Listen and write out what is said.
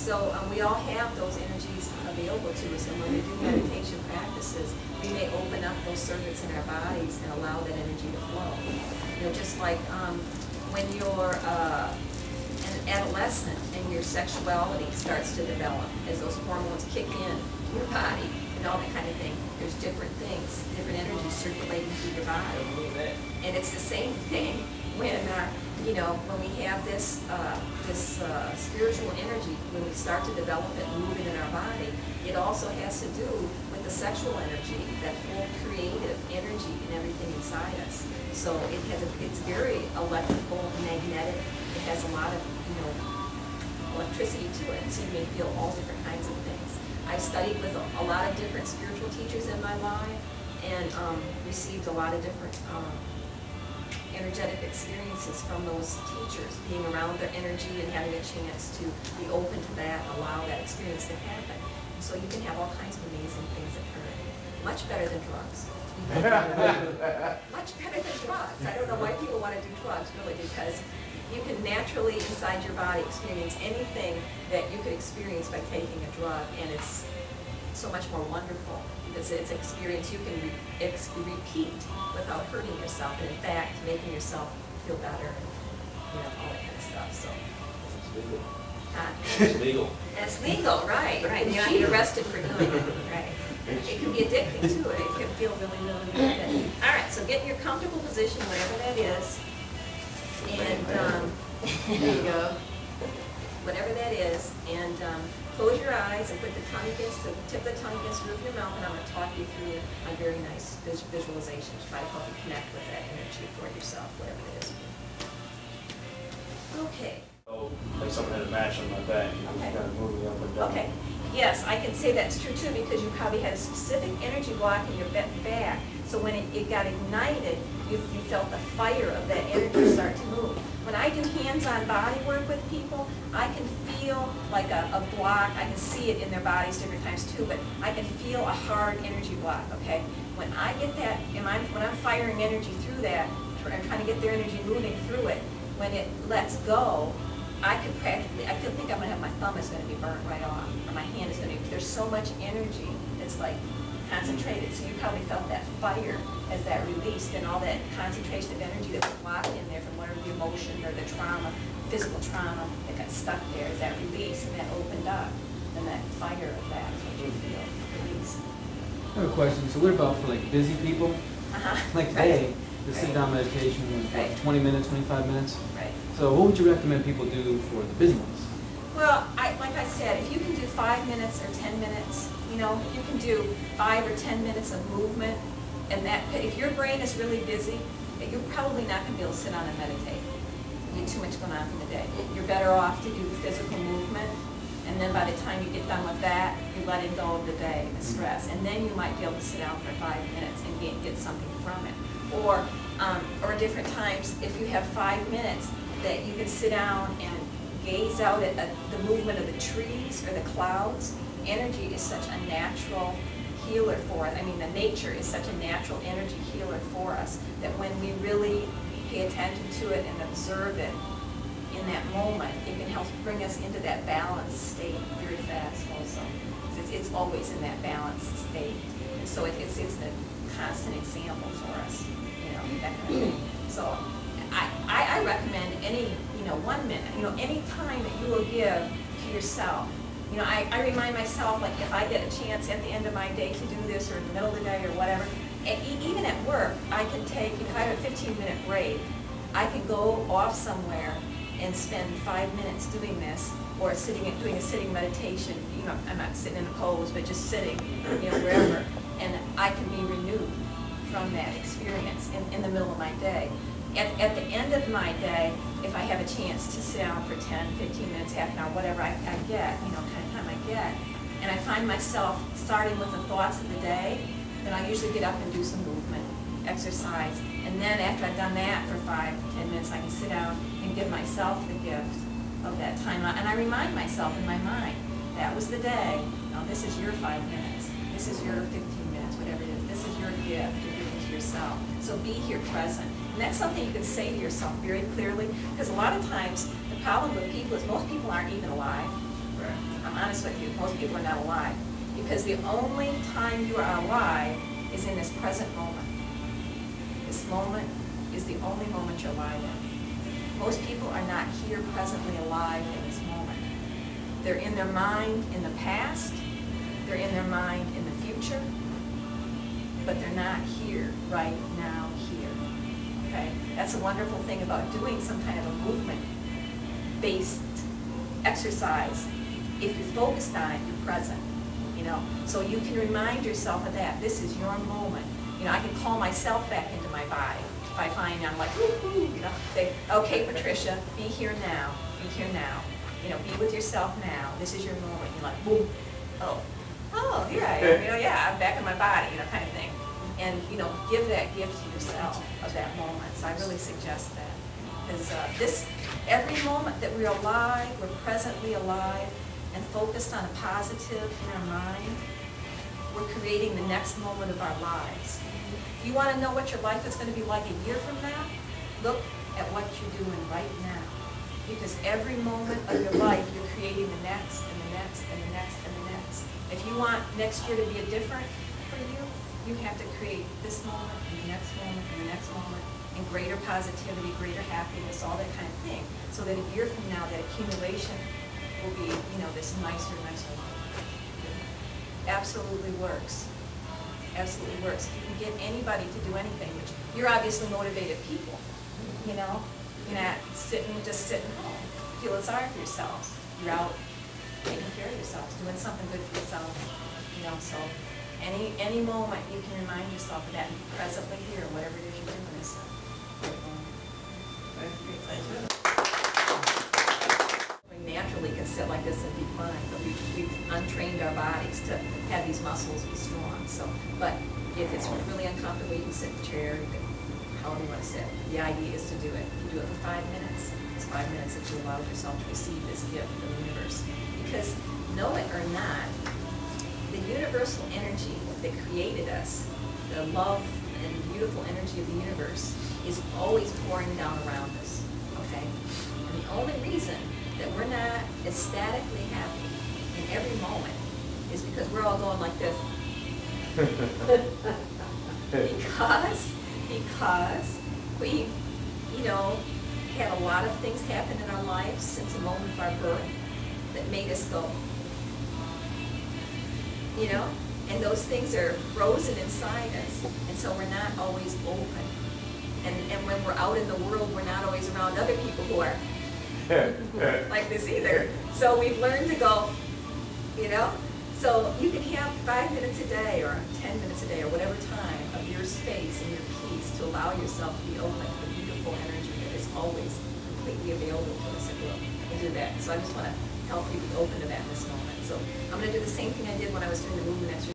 So we all have those energies available to us, and when we do meditation practices, we may open up those circuits in our bodies and allow that energy to flow. You know, just like when you're an adolescent and your sexuality starts to develop, as those hormones kick in to your body and all that kind of thing, there's different things, different energies circulating through your body. And it's the same thing when you know, when we have this spiritual energy, when we start to develop it and move it in our body, it also has to do with the sexual energy, that whole creative energy and everything inside us. So it's very electrical, magnetic. It has a lot of, you know, electricity to it, so you may feel all different kinds of things. I've studied with a lot of different spiritual teachers in my life, and received a lot of different energetic experiences from those teachers, being around their energy and having a chance to be open to that, allow that experience to happen. And so you can have all kinds of amazing things occur. Much better than drugs. Much better than drugs. I don't know why people want to do drugs, really, because you can naturally, inside your body, experience anything that you could experience by taking a drug, and it's so much more wonderful. It's an experience you can repeat without hurting yourself, and in fact, making yourself feel better, and, you know, all that kind of stuff. So It's legal. it's legal. It's legal, right? You're not get arrested for doing it, right? It can be addicting to it. It can feel really, really good. All right, so get in your comfortable position, whatever that is, and there you go. Whatever that is, and close your eyes and put the tongue against the tip of the tongue against the roof of your mouth, and I'm going to talk you through a very nice visualization to try to help you connect with that energy for yourself, whatever it is. Okay. Oh, like someone had a match on my back, you know, Okay. kind of moving up and down. Okay. Yes, I can say that's true too, because you probably had a specific energy block in your back. So when it got ignited, you felt the fire of that energy start to move. When I do hands-on body work with people, I can feel like a block. I can see it in their bodies different times too, but I can feel a hard energy block, okay? When I get that, when I'm firing energy through that, I'm trying to get their energy moving through it, when it lets go, I could practically, I think I'm going to have my thumb is going to be burnt right off, or my hand is going to be, there's so much energy that's like concentrated, so you probably felt that fire as that released, and all that concentration of energy that was locked in there from whatever the emotion or the trauma, physical trauma that got stuck there, as that release and that opened up, and that fire of that is what you feel released. I have a question. So what about for like busy people? Like Right. today, the sit-down meditation was what, Right. 20 minutes, 25 minutes? Right. So what would you recommend people do for the busy ones? Well, like I said, if you can do 5 minutes or 10 minutes, you know, if you can do 5 or 10 minutes of movement, and that, if your brain is really busy, you're probably not going to be able to sit down and meditate. You get too much going on in the day. You're better off to do the physical movement, and then by the time you get done with that, you're letting go of the day, the stress, and then you might be able to sit down for 5 minutes and get something from it. Or different times, if you have 5 minutes, that you can sit down and gaze out at the movement of the trees or the clouds. Energy is such a natural healer for us. I mean, the nature is such a natural energy healer for us that when we really pay attention to it and observe it in that moment, it can help bring us into that balanced state very fast also. It's always in that balanced state. And so it's a constant example for us, you know, that kind of thing. So I recommend any, 1 minute, any time that you will give to yourself. You know, I remind myself, like, if I get a chance at the end of my day to do this, or in the middle of the day, or whatever, and even at work, I can take, if I have a 15-minute break, I can go off somewhere and spend 5 minutes doing this, or doing a sitting meditation. You know, I'm not sitting in a pose, but just sitting, wherever, and I can be renewed from that experience in the middle of my day. At the end of my day, if I have a chance to sit down for 10, 15 minutes, half an hour, whatever I get, kind of time I get, and I find myself starting with the thoughts of the day, then I usually get up and do some movement, exercise, and then after I've done that for 5, 10 minutes, I can sit down and give myself the gift of that time. And I remind myself in my mind, that was the day, now this is your 5 minutes, this is your 15 minutes, whatever it is, this is your gift you're giving to yourself. So be here present. And that's something you can say to yourself very clearly, because a lot of times the problem with people is most people aren't even alive, Right. I'm honest with you, most people are not alive. Because the only time you are alive is in this present moment. This moment is the only moment you're alive in. Most people are not here presently alive in this moment. They're in their mind in the past, they're in their mind in the future, but they're not here, right now, here. Okay? That's a wonderful thing about doing some kind of a movement-based exercise. If you're focused on it, you're present. You know, so you can remind yourself of that. This is your moment. You know, I can call myself back into my body. If I find I'm like, woo-hoo, you know, say, okay, Patricia, be here now, be here now. You know, be with yourself now. This is your moment. You're like, boom, oh, here I am. You know, yeah, I'm back in my body, you know, kind of thing. And, you know, give that gift to yourself of that moment. So I really suggest that. Because every moment that we're alive, we're presently alive, and focused on a positive in our mind, we're creating the next moment of our lives. If you want to know what your life is going to be like a year from now, look at what you're doing right now. Because every moment of your life, you're creating the next, and the next, and the next, and the next. If you want next year to be different for you, you have to create this moment, and the next moment, and the next moment, and greater positivity, greater happiness, all that kind of thing. So that a year from now, that accumulation will be, you know, this nicer life. Absolutely works. Absolutely works. If you can get anybody to do anything, which you're obviously motivated people, you know, you're not just sitting home, feeling sorry for yourselves. You're out taking care of yourselves, doing something good for yourself, you know. So any moment you can remind yourself of that and be presently here, whatever it is you're doing is naturally can sit like this and be fine, but we've untrained our bodies to have these muscles be strong. So, but if it's really uncomfortable, you can sit in the chair, you can, however you want to sit. The idea is to do it. You do it for 5 minutes. It's 5 minutes that you allow yourself to receive this gift from the universe. Because, know it or not, the universal energy that created us, the love and beautiful energy of the universe, is always pouring down around us. Okay? And the only reason that we're not ecstatically happy in every moment is because we're all going like this. because we, you know, had a lot of things happen in our lives since the moment of our birth that made us go, you know, and those things are frozen inside us, and so we're not always open. And when we're out in the world, we're not always around other people who are like this either. So we've learned to go, you know, so you can have 5 minutes a day or 10 minutes a day or whatever time of your space and your peace to allow yourself to be open to the beautiful energy that is always completely available to us if we'll do that. So I just want to help you be open to that in this moment. So I'm going to do the same thing I did when I was doing the movement exercise.